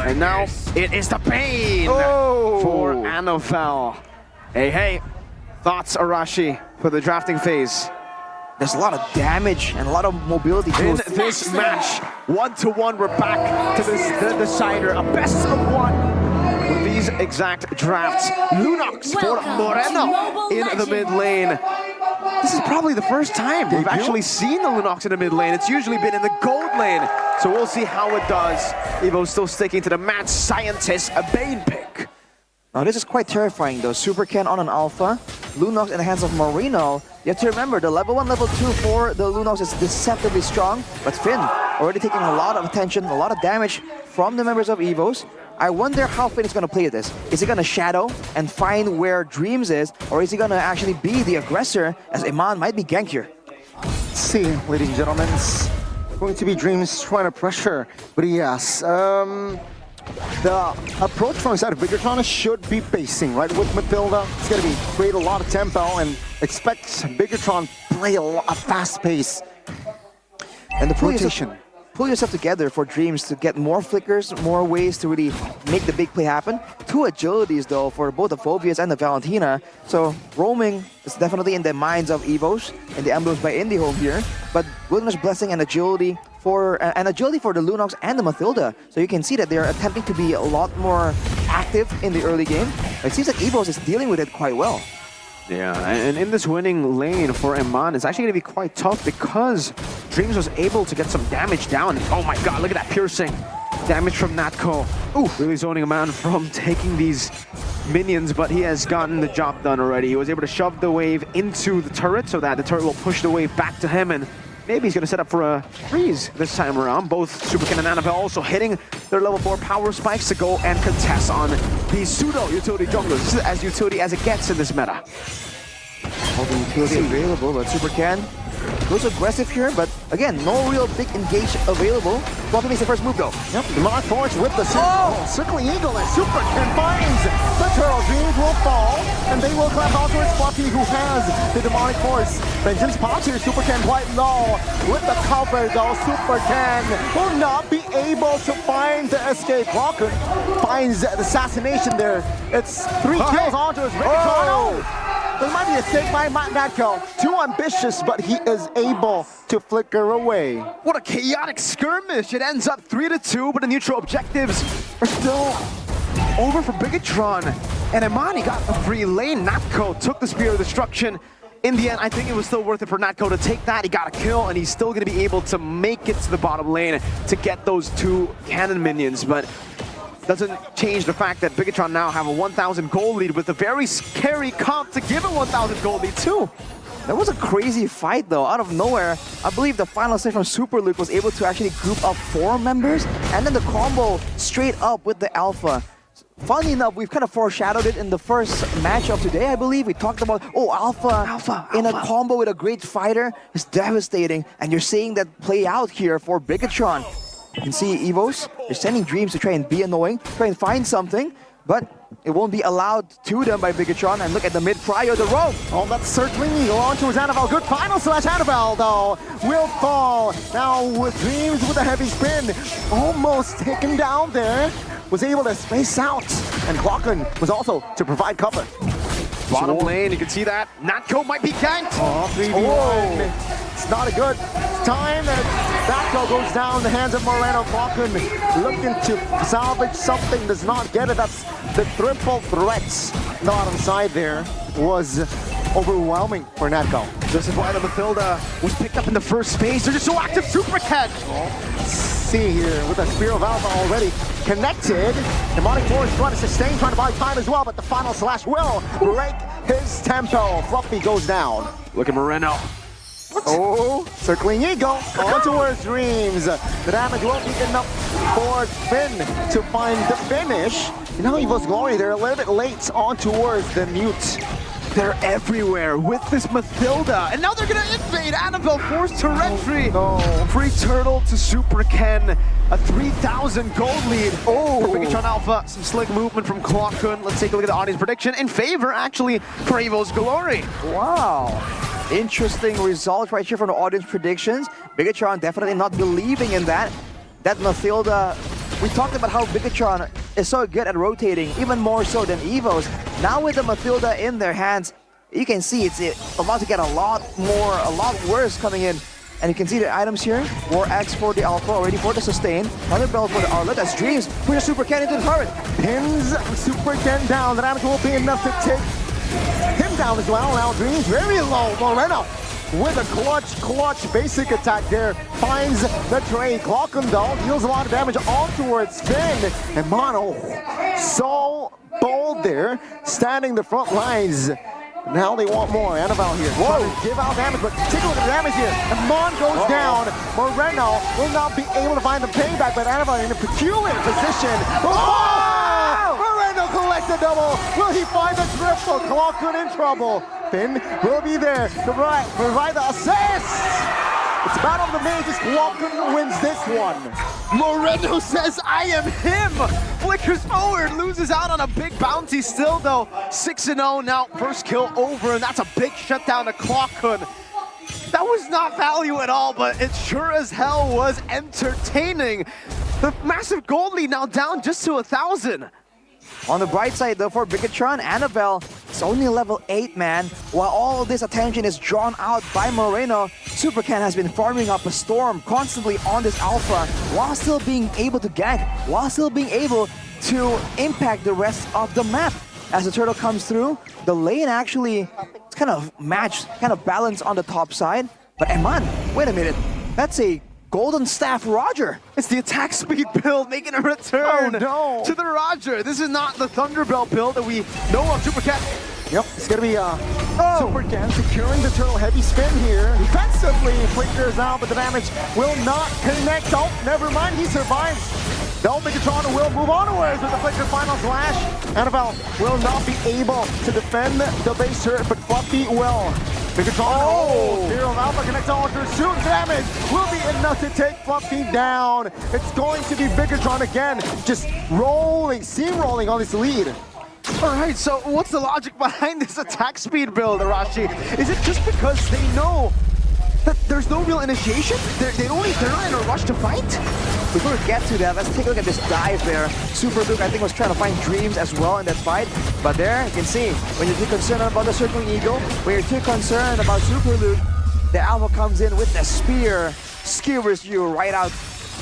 And now it is the pain for Annabelle. Hey, thoughts, Arashi, for the drafting phase? There's a lot of damage and a lot of mobility In tools. this match, 1-1, we're back to the decider, a best of one with these exact drafts. Lunox for Moreno in the mid lane. This is probably the first time we've actually seen the Lunox in the mid lane. It's usually been in the gold lane, so we'll see how it does. EVO's still sticking to the mad scientist, a Bane pick. Now this is quite terrifying though. Super Ken on an alpha, Lunox in the hands of Moreno. You have to remember, the level 1, level 2 for the Lunox is deceptively strong, but Finn already taking a lot of attention, a lot of damage from the members of EVOS. I wonder how Finn is going to play this. Is he going to shadow and find where Dreams is, or is he going to actually be the aggressor, as Iman might be gank here? Let's see, ladies and gentlemen, it's going to be Dreams trying to pressure, but yes, the approach from the side of Bigetron should be pacing, right? With Matilda, it's going to be create a lot of tempo and expect Bigetron play a fast pace. And the rotation. Pull yourself together for Dreams to get more flickers, more ways to really make the big play happen. 2 agilities though for both the Phobias and the Valentina. So roaming is definitely in the minds of EVOS and the emblems by IndieHome here. But Wilderness Blessing and agility for the Lunox and the Mathilda. So you can see that they're attempting to be a lot more active in the early game. It seems like EVOS is dealing with it quite well. Yeah, and in this winning lane for Iman, it's actually going to be quite tough because Dreams was able to get some damage down. Oh my god, look at that piercing damage from Natko. Ooh, really zoning Iman from taking these minions, but he has gotten the job done already. He was able to shove the wave into the turret so that the turret will push the wave back to him, and maybe he's going to set up for a freeze this time around. Both Super Ken and Annabelle also hitting their level 4 power spikes to go and contest on these pseudo-utility junglers. This is as utility as it gets in this meta. All the utility available, but Super Ken goes aggressive here, but again, no real big engage available. Floppy makes the first move though. Yep, Demonic Force with the circling eagle, and Super Ken finds the turtle. Dreams will fall, and they will collapse onto his Floppy, who has the Demonic Force. Vengeance pops here, Super Ken quite low. With the cover though, Super Ken will not be able to find the escape. Walker finds the assassination there. It's 3 kills onto his Bigetron. There might be a mistake by Natko. Too ambitious, but he is able to flicker away. What a chaotic skirmish. It ends up 3-2, but the neutral objectives are still over for Bigetron. And Imani got a free lane. Natko took the Spear of Destruction. In the end, I think it was still worth it for Natko to take that. He got a kill, and he's still going to be able to make it to the bottom lane to get those 2 cannon minions. But doesn't change the fact that Bigetron now have a 1,000 gold lead with a very scary comp to give a 1,000 gold lead too. That was a crazy fight though, out of nowhere. I believe the final stage from Super Luke was able to actually group up 4 members, and then the combo straight up with the Alpha. Funny enough, we've kind of foreshadowed it in the first match of today, I believe. We talked about, Alpha in a combo with a great fighter is devastating, and you're seeing that play out here for Bigetron. You can see EVOS, they're sending Dreams to try and be annoying, try and find something, but it won't be allowed to them by Bigetron. And look at the mid-prio, the rope. Oh, that's circling eagle onto his Annabelle. Good final slash. Annabelle, though, will fall. Now with Dreams with a heavy spin, almost taken down there. Was able to space out, and Glocken was also to provide cover. Bottom lane, you can see that. Natko might be ganked. Oh, 3v1. It's not a good time, and Natko goes down in the hands of Moreno. Glocken looking to salvage something, does not get it. That's the triple threats. The bottom side there was overwhelming for Natko. This is why the Mathilda was picked up in the first phase. They're just so active. Super Ken. See here with the Spear of Alpha already connected. Demonic Force trying to sustain, trying to buy time as well, but the final slash will break his tempo. Fluffy goes down. Look at Moreno. Oh, circling eagle on towards Dreams. The damage won't be enough for Finn to find the finish. You know, EVOS Glory, they're a little bit late on towards the mute. They're everywhere with this Mathilda, and now they're gonna invade Annabelle, forced to retry. No. Free turtle to Super Ken, a 3,000 gold lead. For Bigetron Alpha, some slick movement from Glocken. Let's take a look at the audience prediction in favor, actually, for EVOS Glory. Wow. Interesting result right here from the audience predictions. Bigetron definitely not believing in that. That Mathilda We talked about how Bigetron is so good at rotating, even more so than EVOS. Now with the Mathilda in their hands, you can see it's about to get a lot worse coming in. And you can see the items here. War Axe for the Alpha, already for the sustain. Thunder Belt for the Arlet. That's Dreams. Push a Super Ken into the turret. Pins Super Ken down. The damage will be enough to take him down as well. Now Dreams very low. Moreno with a clutch basic attack there. Finds the trade. Clockendall deals a lot of damage on towards Finn. And Mono, so bold there, standing the front lines. Now they want more. Annabelle here. Whoa! Give out damage, but take a look at the damage here. And Mon goes down. Moreno will not be able to find the payback, but Annabelle in a peculiar position. Oh! Moreno collects the double. Will he find the triple? Clockwood in trouble. Finn will be there to provide the assist. It's Battle of the Mages. Clockwood wins this one. Moreno says, I am him! Flickers forward, loses out on a big bounty still though. 6-0 now, first kill over, and that's a big shutdown to Clockwood. That was not value at all, but it sure as hell was entertaining. The massive gold lead now down just to 1,000. On the bright side though, for Bigetron, Annabelle is only level 8, man. While all of this attention is drawn out by Moreno, Super Ken has been farming up a storm constantly on this Alpha while still being able to gank, while still being able to impact the rest of the map. As the turtle comes through, the lane actually is kind of matched, kind of balanced on the top side. But Eman, wait a minute, that's a Golden Staff Roger. It's the attack speed build making a return no. to the Roger. This is not the Thunderbelt build that we know of. Super Ken. Yep, it's gonna be Super Ken securing the turtle. Heavy spin here. Defensively, flickers out, but the damage will not connect. Oh, never mind, he survives. No, Bigetron will move onwards with the flicker final slash. Annabelle will not be able to defend the base turret, but Fluffy will. Bigetron, Fear of Alpha connects all to shoot. Damage will be enough to take Fluffy down. It's going to be Bigetron again, just rolling, steamrolling on this lead. All right, so what's the logic behind this attack speed build, Arashi? Is it just because they know that there's no real initiation? They're not in a rush to fight? Before we get to that, let's take a look at this dive there. Super Luke, I think, was trying to find Dreams as well in that fight. But there, you can see, when you're too concerned about the Circling Eagle, when you're too concerned about Super Luke, the Alpha comes in with the spear, skewers you right out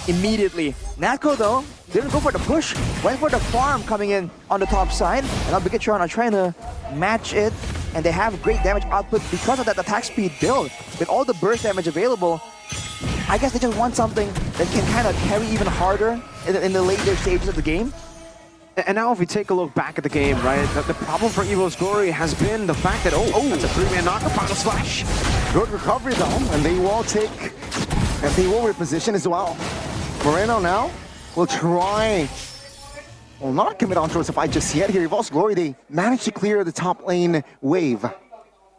immediately. Natko, though, didn't go for the push, went for the farm coming in on the top side. And now Bigetron are trying to match it, and they have great damage output because of that attack speed build. With all the burst damage available, I guess they just want something that can kind of carry even harder in the later stages of the game. And now if we take a look back at the game, right, the problem for EVOS Glory has been the fact that, that's a 3-man knocker, final slash. Good recovery though, and they will reposition as well. Moreno now will try, well, not commit on towards the fight just yet here. EVOS Glory, they managed to clear the top lane wave.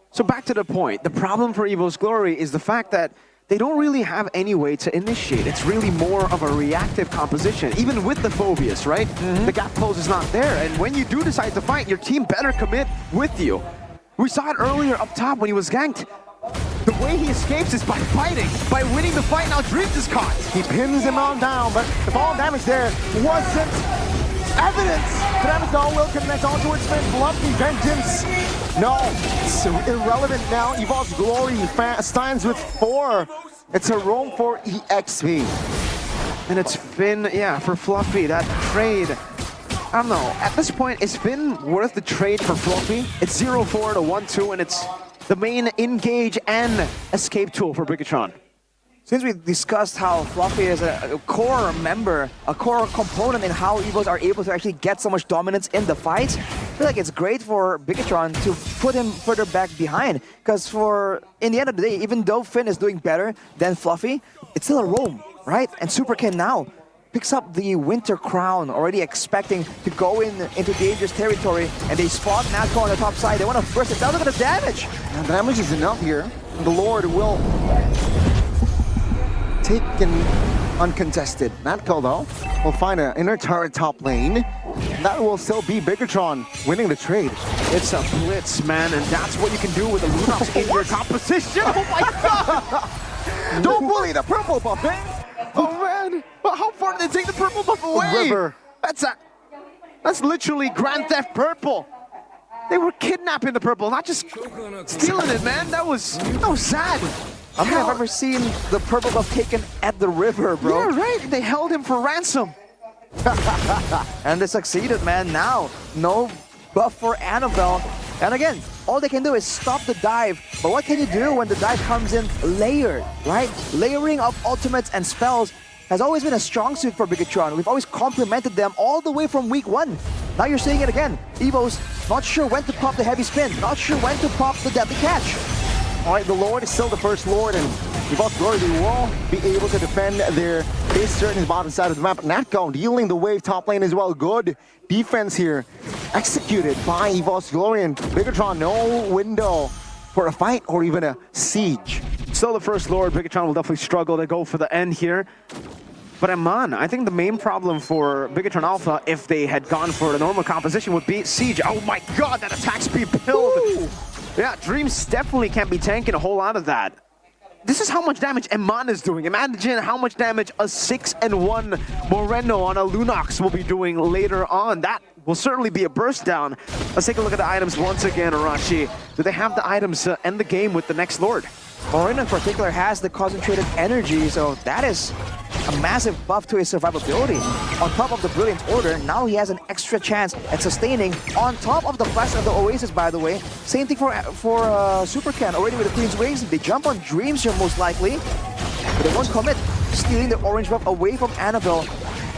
So back to the point, the problem for EVOS Glory is the fact that they don't really have any way to initiate. It's really more of a reactive composition, even with the Phobius, right? The gap close is not there, and when you do decide to fight, your team better commit with you. We saw it earlier up top when he was ganked. The way he escapes is by fighting, by winning the fight. Now Dreams is caught. He pins him on down, but the fall damage there wasn't evidence. The damage though will connect on towards Finn. Fluffy Vengeance. No, it's irrelevant now. EVOS Glory stands with 4. It's a roam for EXP. And it's Finn, yeah, for Fluffy, that trade. I don't know, at this point, is Finn worth the trade for Fluffy? It's 0-4 to 1-2, and it's the main engage and escape tool for Bigetron. Since we discussed how Fluffy is a core member, a core component in how EVOS are able to actually get so much dominance in the fights, I feel like it's great for Bigetron to put him further back behind. Because in the end of the day, even though Finn is doing better than Fluffy, it's still a roam, right? And Super Ken now picks up the Winter Crown, already expecting to go into dangerous territory, and they spot Natko on the top side. They want to burst it down. Look at the damage! And the damage is enough here. The Lord will taken uncontested. Natko though will find an inner turret top lane. That will still be Bigetron winning the trade. It's a blitz, man, and that's what you can do with the Lunox in your composition. Oh my god! Don't bully the purple buff, man! Oh man! how far did they take the purple buff away? River. That's literally Grand Theft Purple. They were kidnapping the purple, not just stealing it, man. That was sad. I don't think I've ever seen the purple buff taken at the river, bro. Yeah, right. They held him for ransom. And they succeeded, man. Now, no buff for Annabelle. And again, all they can do is stop the dive. But what can you do when the dive comes in layered, right? Layering of ultimates and spells has always been a strong suit for Bigetron. We've always complimented them all the way from week 1. Now you're seeing it again. EVOS not sure when to pop the heavy spin, not sure when to pop the deadly catch. All right, the Lord is still the first Lord, and EVOS Glory, they will be able to defend their base certain bottom side of the map. Natco dealing the wave top lane as well. Good defense here, executed by EVOS Glory, and Bigetron, no window for a fight or even a siege. Still the first Lord. Bigetron will definitely struggle to go for the end here. But Eman, I think the main problem for Bigetron Alpha, if they had gone for the normal composition, would be Siege. Oh my god, that attack speed build! Ooh. Yeah, Dreams definitely can't be tanking a whole lot of that. This is how much damage Eman is doing. Imagine how much damage a 6-1 Moreno on a Lunox will be doing later on. That will certainly be a burst down. Let's take a look at the items once again, Arashi. Do they have the items to end the game with the next Lord? Moreno in particular has the concentrated energy, so that is a massive buff to his survivability. On top of the Brilliant Order, now he has an extra chance at sustaining on top of the Flash of the Oasis, by the way. Same thing for Super Ken, already with the Queen's Wings. They jump on Dreams here most likely, but they won't commit, stealing the orange buff away from Annabelle.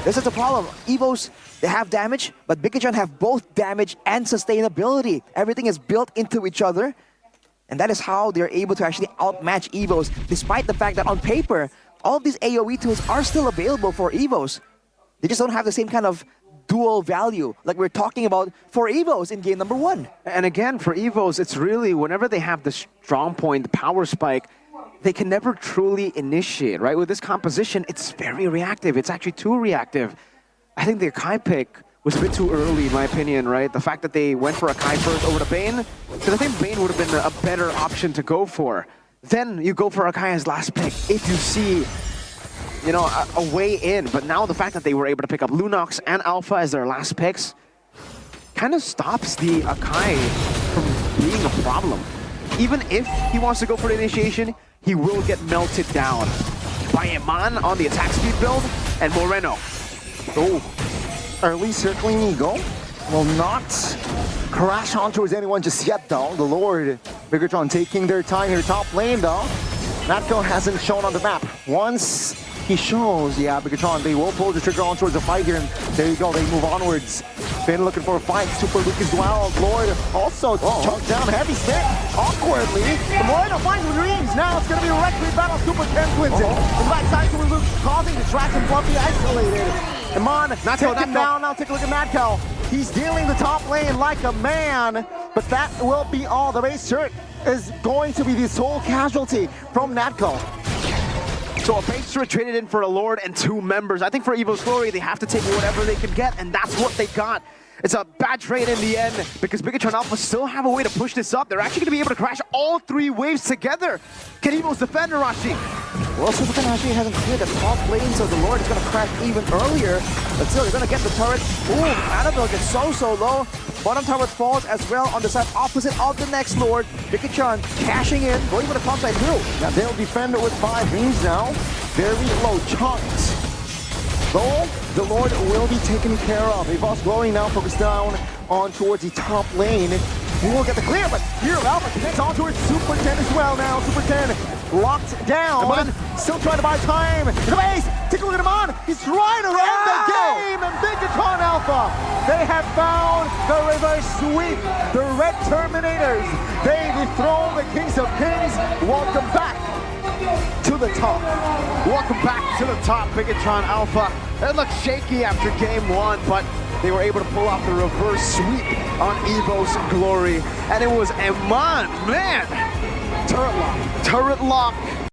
This is the problem. EVOS, they have damage, but Bigetron have both damage and sustainability. Everything is built into each other. And that is how they're able to actually outmatch EVOS, despite the fact that on paper, all of these AoE tools are still available for EVOS. They just don't have the same kind of dual value like we're talking about for EVOS in game number 1. And again, for EVOS, it's really whenever they have the strong point, the power spike, they can never truly initiate, right? With this composition, it's very reactive. It's actually too reactive. I think the Akai pick was a bit too early, in my opinion, right? The fact that they went for Akai first over the Bane, because I think Bane would have been a better option to go for. Then you go for Akai as last pick if you see, you know, a way in. But now the fact that they were able to pick up Lunox and Alpha as their last picks kind of stops the Akai from being a problem. Even if he wants to go for the initiation, he will get melted down by Eman on the attack speed build and Moreno. Oh. Early circling Eagle will not crash on towards anyone just yet, though. The Lord, Bigetron taking their time here top lane, though. Natco hasn't shown on the map. Once he shows, yeah, Bigetron, they will pull the trigger on towards the fight here, and there you go, they move onwards. Finn looking for a fight, Super Luke as well. Lord also chunked down, heavy stick, awkwardly. The Moreno finds Dreams, now it's gonna be a reckless battle, Super Ken wins it. In the backside, Super Luke causing distraction, Fluffy isolated. Eman, taken down, now take a look at Natco. He's dealing the top lane like a man, but that will be all. The base shirt is going to be the sole casualty from Natco. So a base turret traded in for a Lord and 2 members. I think for EVOS Glory, they have to take whatever they can get, and that's what they got. It's a bad trade in the end because Bigetron Alpha still have a way to push this up. They're actually going to be able to crash all 3 waves together. Can EVOS defend, Arashi? Well, Super Ken actually hasn't cleared the top lane, so the Lord is going to crash even earlier. But still, they're going to get the turret. Ooh, Annabelle gets so low. Bottom turret falls as well on the side opposite of the next Lord. Bigetron cashing in, going for the top side through. Now they'll defend it with 5 Dreams now. Very low chunks. Though, the Lord will be taken care of. EVOS Glory now focused down on towards the top lane. He will get the clear, but here Alpha connects on towards Super 10 as well now. Super 10 locked down. Still trying to buy time. In the base, take a look at him on. He's trying to end the game, and Bigetron Alpha, they have found the reverse sweep. The Red Terminators, they dethrone the Kings of Kings. Welcome back to the top. Welcome back to the top, Bigetron Alpha. It looked shaky after game 1, but they were able to pull off the reverse sweep on EVOS Glory. And it was Eman, man! Turret lock.